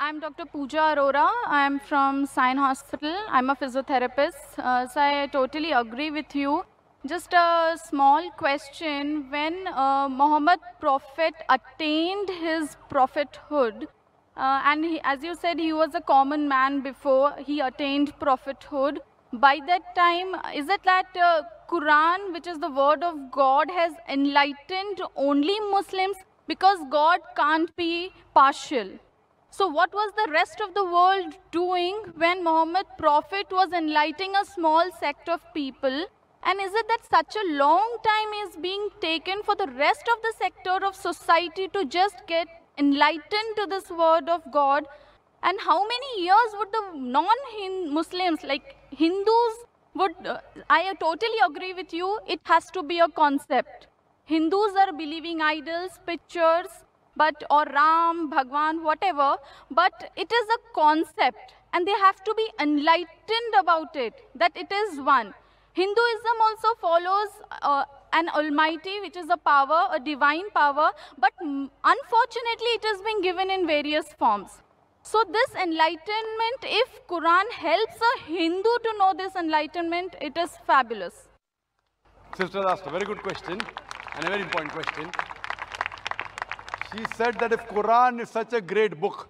I'm Dr. Pooja Arora. I'm from Sion Hospital. I'm a physiotherapist. So I totally agree with you. Just a small question. When Muhammad Prophet attained his prophethood, and as you said, he was a common man before he attained prophethood. By that time, is it that Quran, which is the word of God, has enlightened only Muslims? Because God can't be partial. So what was the rest of the world doing when Muhammad Prophet was enlightening a small sect of people? And is it that such a long time is being taken for the rest of the sector of society to just get enlightened to this word of God? And how many years would the non-Muslims, like Hindus, would, I totally agree with you, it has to be a concept. Hindus are believing idols, pictures, or Ram, Bhagwan, whatever, but it is a concept and they have to be enlightened about it, that it is one. Hinduism also follows an almighty, which is a power, a divine power, but unfortunately it has been given in various forms. So this enlightenment, if Quran helps a Hindu to know this enlightenment, it is fabulous. Sister asked a very good question and a very important question. She said that if Quran is such a great book,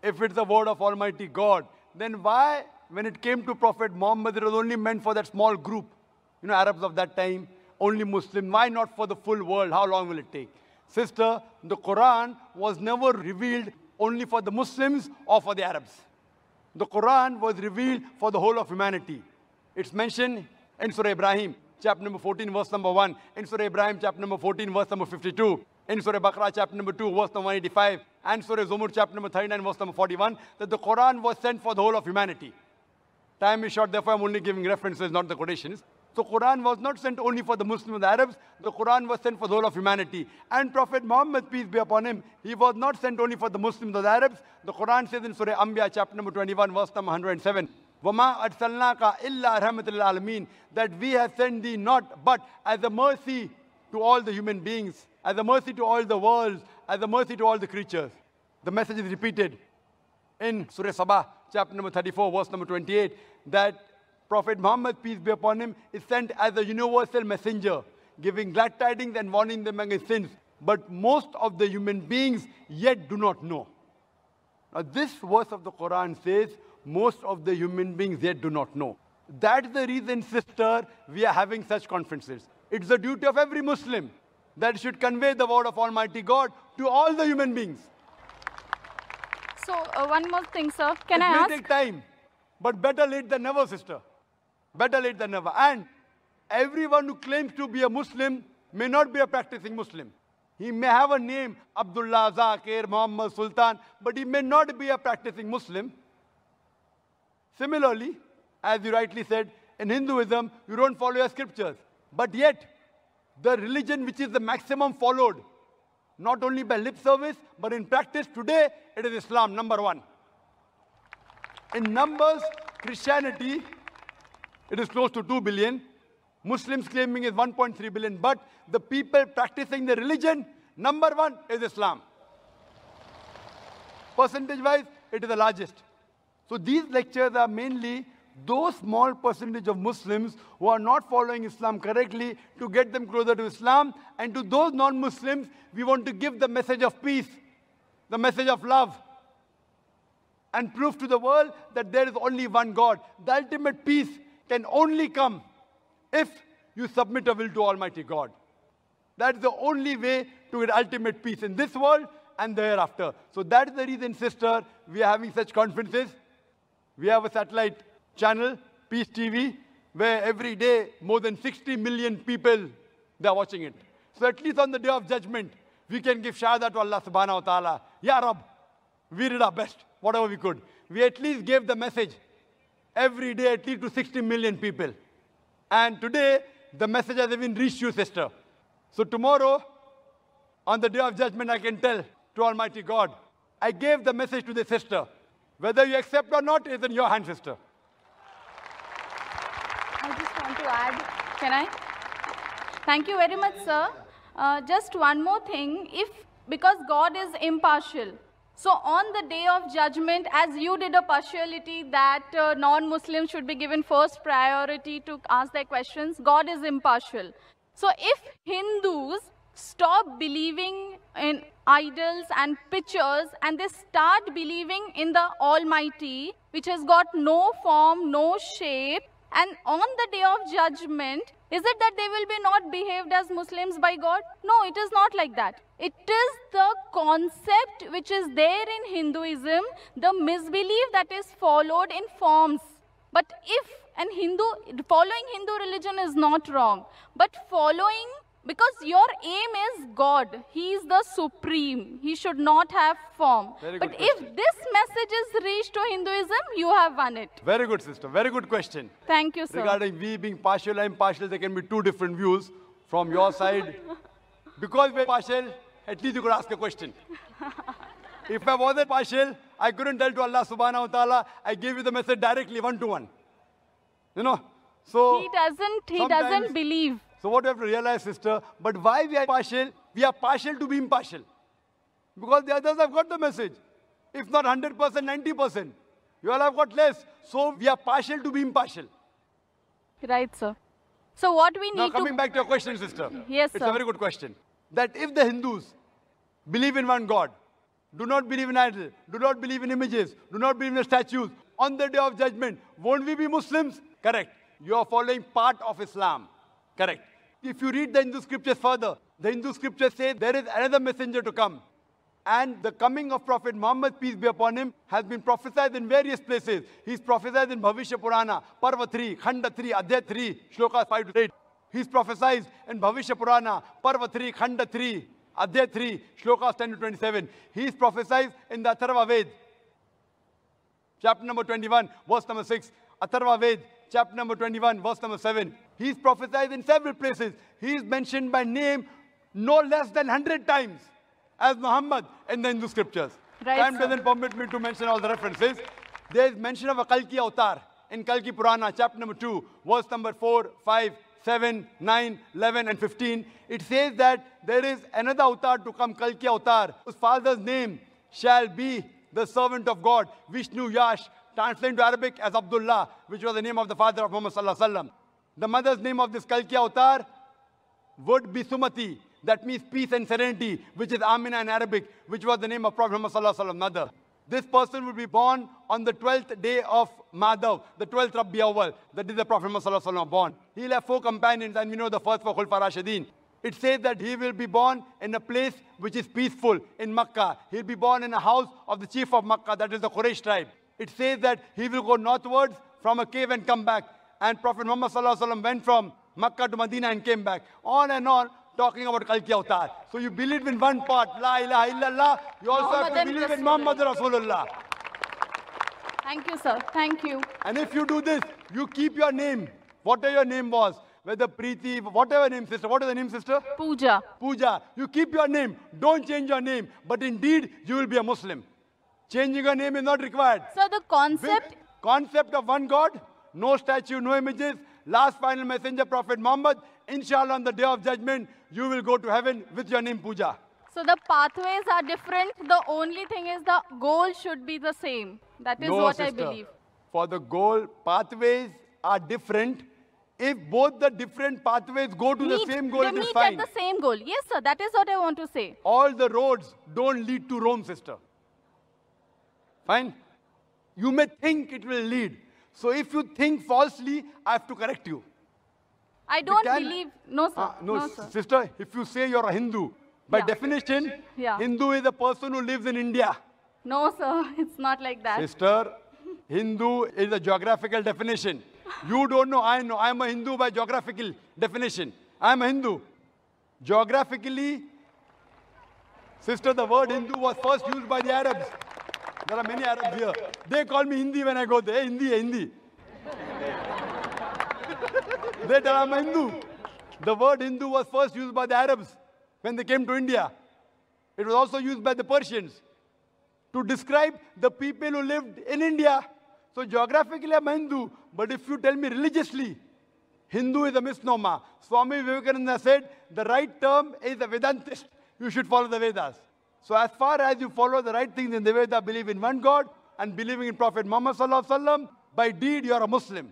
if it's the word of Almighty God, then why, when it came to Prophet Muhammad, it was only meant for that small group, Arabs of that time, only Muslim. Why not for the full world? How long will it take? Sister, the Quran was never revealed only for the Muslims or for the Arabs. The Quran was revealed for the whole of humanity. It's mentioned in Surah Ibrahim, chapter number 14, verse number 1. In Surah Ibrahim, chapter number 14, verse number 52. In Surah Baqarah, chapter number 2, verse number 185. And Surah Zumur, chapter number 39, verse number 41. That the Quran was sent for the whole of humanity. Time is short, therefore I'm only giving references, not the quotations. So Quran was not sent only for the Muslims and the Arabs. The Quran was sent for the whole of humanity. And Prophet Muhammad, peace be upon him, he was not sent only for the Muslims or the Arabs. The Quran says in Surah Anbiya, chapter number 21, verse number 107. وَمَا أَرْسَلْنَاكَ إِلَّا رَحْمَةً لِلْعَالَمِينَ, that we have sent thee not but as a mercy to all the human beings, as a mercy to all the worlds, as a mercy to all the creatures. The message is repeated in Surah Sabah, chapter number 34, verse number 28, that Prophet Muhammad, peace be upon him, is sent as a universal messenger, giving glad tidings and warning them against sins. But most of the human beings yet do not know. Now this verse of the Quran says, most of the human beings yet do not know. That's the reason, sister, we are having such conferences. It's the duty of every Muslim that should convey the word of Almighty God to all the human beings. So one more thing, sir. Can I ask? It may take time, but better late than never, sister. Better late than never. And everyone who claims to be a Muslim may not be a practicing Muslim. He may have a name, Abdullah, Zakir, Muhammad, Sultan, but he may not be a practicing Muslim. Similarly, as you rightly said, in Hinduism, you don't follow your scriptures. But yet, the religion which is the maximum followed, not only by lip service, but in practice today, it is Islam, number one. In numbers, Christianity, it is close to 2 billion. Muslims claiming is 1.3 billion. But the people practicing the religion, number one is Islam. Percentage-wise, it is the largest. So these lectures are mainly those small percentage of Muslims who are not following Islam correctly to get them closer to Islam. And to those non-Muslims, we want to give the message of peace, the message of love, and prove to the world that there is only one God. The ultimate peace can only come if you submit a will to Almighty God. That is the only way to get ultimate peace in this world and the hereafter. So that is the reason, sister, we are having such conferences. We have a satellite channel, Peace TV, where every day more than 60 million people, they are watching it. So at least on the day of judgment, we can give shahada to Allah subhanahu wa ta'ala. Ya Rab, we did our best, whatever we could. We at least gave the message every day at least to 60 million people. And today, the message has even reached you, sister. So tomorrow, on the day of judgment, I can tell to Almighty God, I gave the message to the sister. Whether you accept or not is in your hand, sister. I just want to add, can I? Thank you very much, sir. Just one more thing. Because God is impartial, So on the day of judgment, as you did a partiality that non-Muslims should be given first priority to ask their questions, God is impartial. So if Hindus stop believing in idols and pictures and they start believing in the Almighty, which has got no form, no shape, and on the day of judgment, is it that they will be not behaved as Muslims by God? No, it is not like that. It is the concept which is there in Hinduism, the misbelief that is followed in forms. But if following Hindu religion is not wrong, but following, because your aim is God, He is the supreme, He should not have form. But if this message is reached to Hinduism, you have won it. Very good, sister. Very good question. Thank you, sir. Regarding we being partial and impartial, there can be two different views from your side. Because we're partial, at least you could ask a question. If I wasn't partial, I couldn't tell to Allah subhanahu wa ta'ala, I gave you the message directly, one-to-one. You know? So He doesn't believe. So what you have to realize, sister, but why we are partial? We are partial to be impartial. Because the others have got the message. If not 100%, 90%. You all have got less. So we are partial to be impartial. Right, sir. So what we need now coming back to your question, sister. Yes, it's sir. a very good question. That if the Hindus believe in one God, do not believe in idol, do not believe in images, do not believe in statues, on the day of judgment, won't we be Muslims? Correct. You are following part of Islam. Correct. If you read the Hindu scriptures further, the Hindu scriptures say there is another messenger to come. And the coming of Prophet Muhammad, peace be upon him, has been prophesied in various places. He's prophesied in Bhavishya Purana, Parva 3, Khanda 3, Adhyay 3, Shlokas 5 to 8. He's prophesied in Bhavishya Purana, Parva 3, Khanda 3, Adhyay 3, Shlokas 10 to 27. He's prophesied in the Atharva Ved, chapter number 21, verse number 6. Atharva Ved, chapter number 21, verse number 7. He's prophesied in several places. He is mentioned by name no less than 100 times as Muhammad in the Hindu scriptures. Right, Time sir. doesn't permit me to mention all the references. There is mention of a Kalki avatar in Kalki Purana, chapter number 2, verse number 4, 5, 7, 9, 11, and 15. It says that there is another avatar to come, Kalki avatar, whose father's name shall be the servant of God, Vishnu Yash, translated to Arabic as Abdullah, which was the name of the father of Muhammad sallallahu alaihi wasallam. The mother's name of this Kalki avatar would be Sumati. That means peace and serenity, which is Amina in Arabic, which was the name of Prophet Muhammad sallallahu alaihi wasallam, mother. This person would be born on the 12th day of Madhav, the 12th Rabi Awwal. That is the Prophet Muhammad sallallahu alaihi wasallam born. He'll have 4 companions, and we know the first 4 Khulfa Rashidin. It says that he will be born in a place which is peaceful in Makkah. He'll be born in a house of the chief of Makkah, that is the Quraysh tribe. It says that he will go northwards from a cave and come back. And Prophet Muhammad sallallahu alaihi wasallam went from Makkah to Medina and came back. On and on, talking about Kalki Avatar. So you believe in one part, La ilaha illallah. You also have to believe in Muhammad Rasulullah. Thank you, sir. Thank you. And if you do this, you keep your name, whatever your name was, whether Preeti, whatever name, sister. What is the name, sister? Pooja. Pooja. You keep your name. Don't change your name. But indeed, you will be a Muslim. Changing your name is not required. So the concept... Concept of one God, no statue, no images, last final messenger, Prophet Muhammad. Inshallah, on the day of judgment, you will go to heaven with your name, Pooja. So the pathways are different. The only thing is the goal should be the same. That is what I believe. For the goal, pathways are different. If both the different pathways go to the same goal, it is fine. They meet at the same goal. Yes, sir. That is what I want to say. All the roads don't lead to Rome, sister. Fine? You may think it will lead. So if you think falsely, I have to correct you. I don't believe... No, sir. No, sir. Sister, if you say you're a Hindu, by definition, Hindu is a person who lives in India. No, sir. It's not like that. Sister, Hindu is a geographical definition. You don't know, I know. I'm a Hindu by geographical definition. I'm a Hindu. Geographically, sister, the word Hindu was first used by the Arabs. There are many Arabs here. They call me Hindi when I go there. Hey, Hindi, Hindi. They tell I'm a Hindu. The word Hindu was first used by the Arabs when they came to India. It was also used by the Persians to describe the people who lived in India. So geographically I'm a Hindu, but if you tell me religiously, Hindu is a misnomer. Swami Vivekananda said, the right term is a Vedantist. You should follow the Vedas. So as far as you follow the right things in the way that believe in one God and believing in Prophet Muhammad sallallahu alaihi wasallam, by deed you are a Muslim.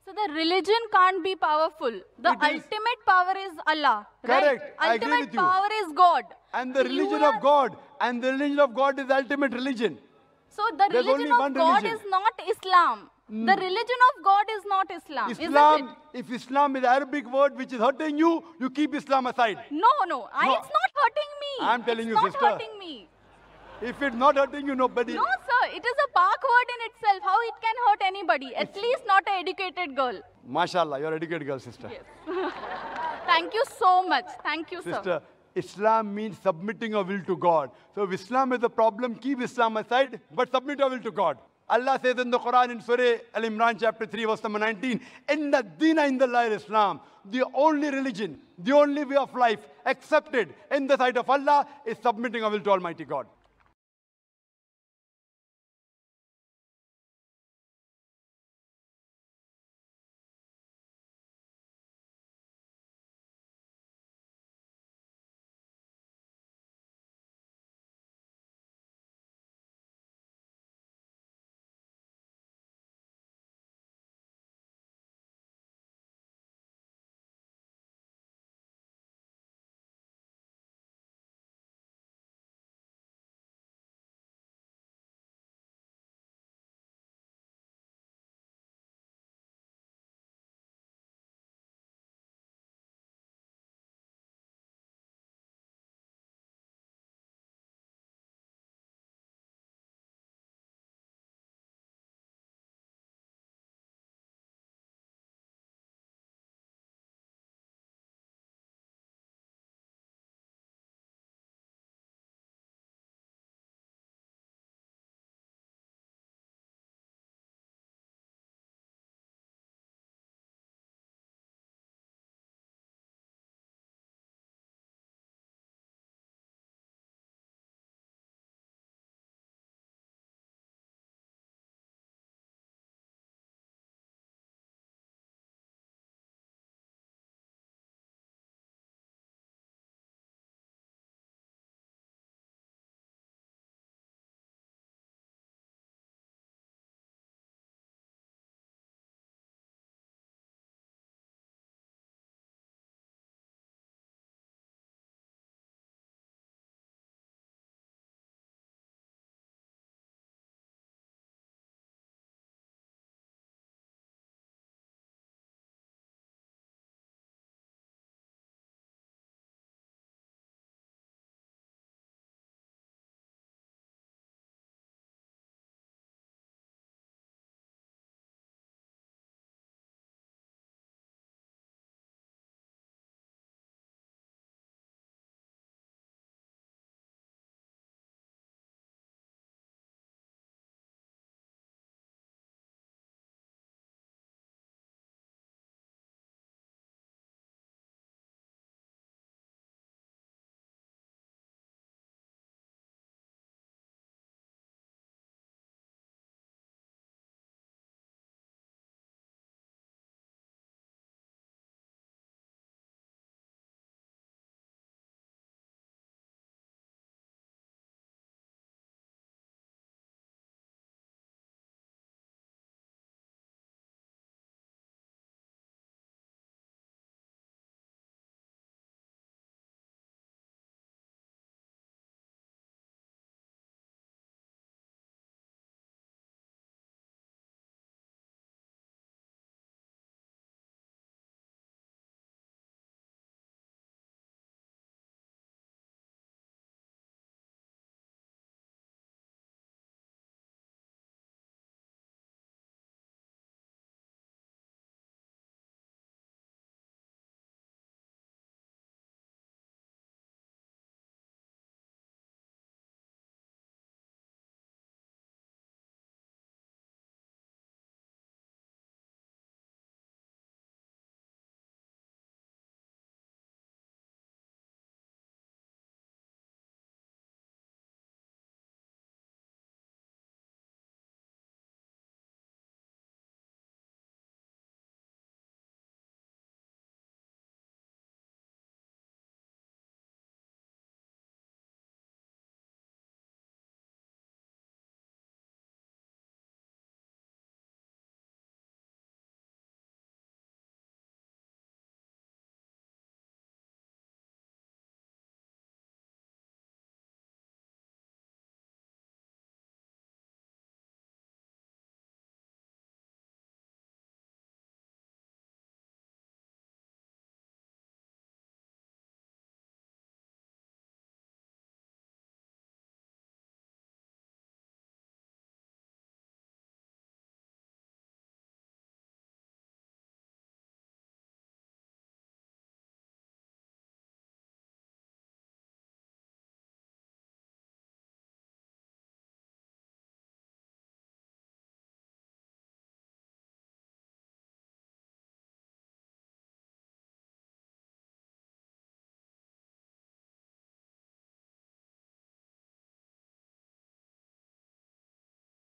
So the religion can't be powerful. The ultimate power is Allah. Correct. Right? I agree with you. Ultimate power is God. And the religion of God, and the religion of God is the ultimate religion. So the There's religion only of one God religion. is not Islam. The religion of God is not Islam, isn't Islam, it? if Islam is an Arabic word which is hurting you, you keep Islam aside. No. It's not hurting me. I'm telling you, it's sister. not hurting me. If it's not hurting you, nobody. No, sir. It is a Pak word in itself. How it can hurt anybody? At least not an educated girl. MashaAllah, you're an educated girl, sister. Yes. Thank you so much. Thank you, Sister, sir. Islam means submitting your will to God. So if Islam is a problem, keep Islam aside, but submit your will to God. Allah says in the Quran in Surah Al-Imran chapter 3 verse number 19, Inna Dina Indallahi Islam, the only religion, the only way of life accepted in the sight of Allah is submitting our will to Almighty God.